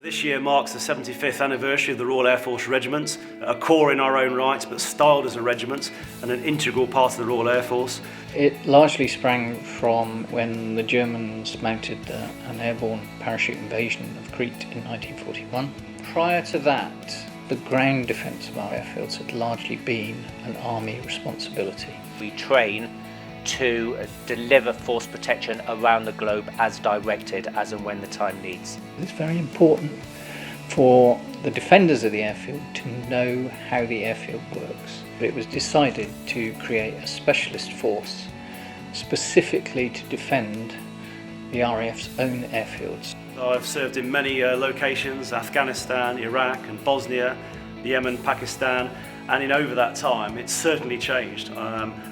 This year marks the 75th anniversary of the Royal Air Force Regiment, a corps in our own right but styled as a regiment and an integral part of the Royal Air Force. It largely sprang from when the Germans mounted an airborne parachute invasion of Crete in 1941. Prior to that, the ground defence of our airfields had largely been an army responsibility. We train to deliver force protection around the globe as directed, as and when the time needs. It's very important for the defenders of the airfield to know how the airfield works. It was decided to create a specialist force specifically to defend the RAF's own airfields. I've served in many locations: Afghanistan, Iraq and Bosnia, Yemen, Pakistan, and over that time it's certainly changed.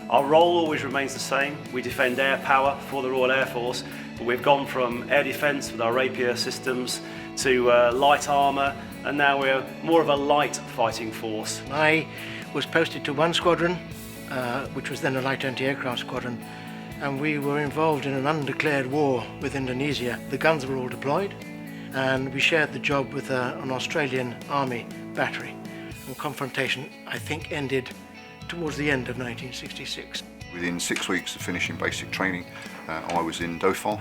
Our role always remains the same. We defend air power for the Royal Air Force, but we've gone from air defence with our Rapier systems to light armour, and now we're more of a light fighting force. I was posted to one squadron, which was then a light anti-aircraft squadron, and we were involved in an undeclared war with Indonesia. The guns were all deployed, and we shared the job with an Australian Army battery. And confrontation, I think, ended towards the end of 1966. Within 6 weeks of finishing basic training, I was in Dhofar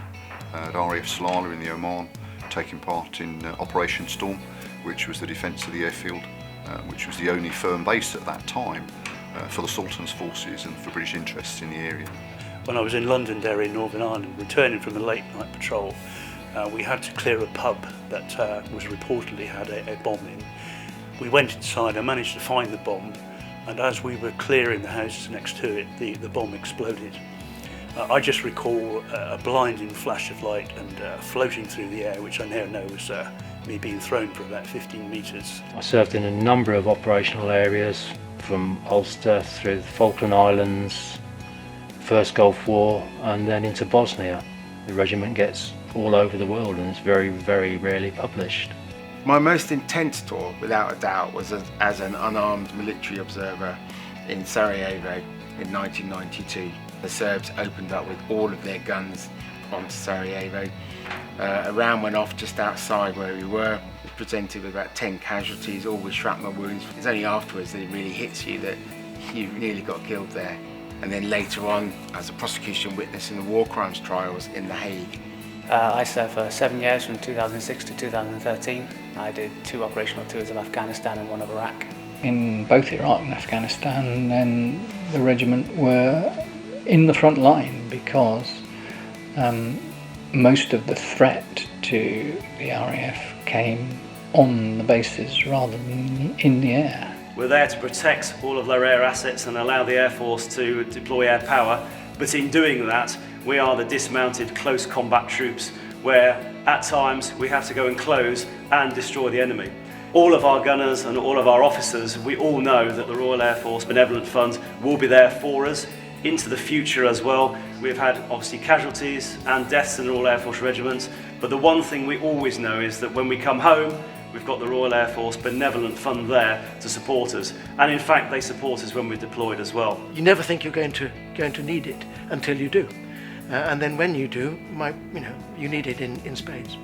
at RAF Salalah in the Oman, taking part in Operation Storm, which was the defence of the airfield, which was the only firm base at that time for the Sultan's forces and for British interests in the area. When I was in Londonderry in Northern Ireland, returning from the late night patrol, we had to clear a pub that was reportedly had a bomb in. We went inside and managed to find the bomb, and as we were clearing the houses next to it, the bomb exploded. I just recall a blinding flash of light and floating through the air, which I now know was me being thrown for about 15 metres. I served in a number of operational areas, from Ulster through the Falkland Islands, First Gulf War, and then into Bosnia. The regiment gets all over the world and it's very, very rarely published. My most intense tour, without a doubt, was as an unarmed military observer in Sarajevo in 1992. The Serbs opened up with all of their guns onto Sarajevo. A round went off just outside where we were. It was presented with about 10 casualties, all with shrapnel wounds. It's only afterwards that it really hits you that you nearly got killed there. And then later on, as a prosecution witness in the war crimes trials in The Hague. I served for 7 years, from 2006 to 2013. I did 2 operational tours of Afghanistan and 1 of Iraq. In both Iraq and Afghanistan, then the regiment were in the front line because most of the threat to the RAF came on the bases rather than in the air. We're there to protect all of their air assets and allow the Air Force to deploy air power, but in doing that we are the dismounted close combat troops where at times we have to go and close and destroy the enemy. All of our gunners and all of our officers, we all know that the Royal Air Force Benevolent Fund will be there for us into the future as well. We've had obviously casualties and deaths in the Royal Air Force Regiment, but the one thing we always know is that when we come home, we've got the Royal Air Force Benevolent Fund there to support us, and in fact they support us when we're deployed as well. You never think you're going to need it until you do, and then when you do, you need it in spades.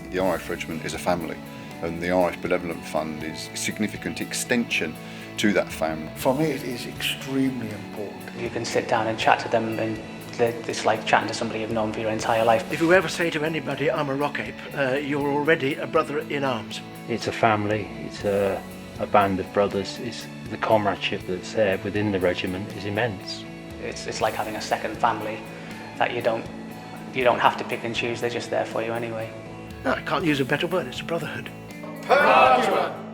The RAF Regiment is a family, and the RAF Benevolent Fund is a significant extension to that family. For me, it is extremely important. You can sit down and chat to them, and it's like chatting to somebody you've known for your entire life. If you ever say to anybody, I'm a rock ape, you're already a brother in arms. It's a family, it's a band of brothers. It's the comradeship that's there within the regiment is immense. It's like having a second family that you don't have to pick and choose, they're just there for you anyway. No, I can't use a better word, it's a brotherhood. Parachment!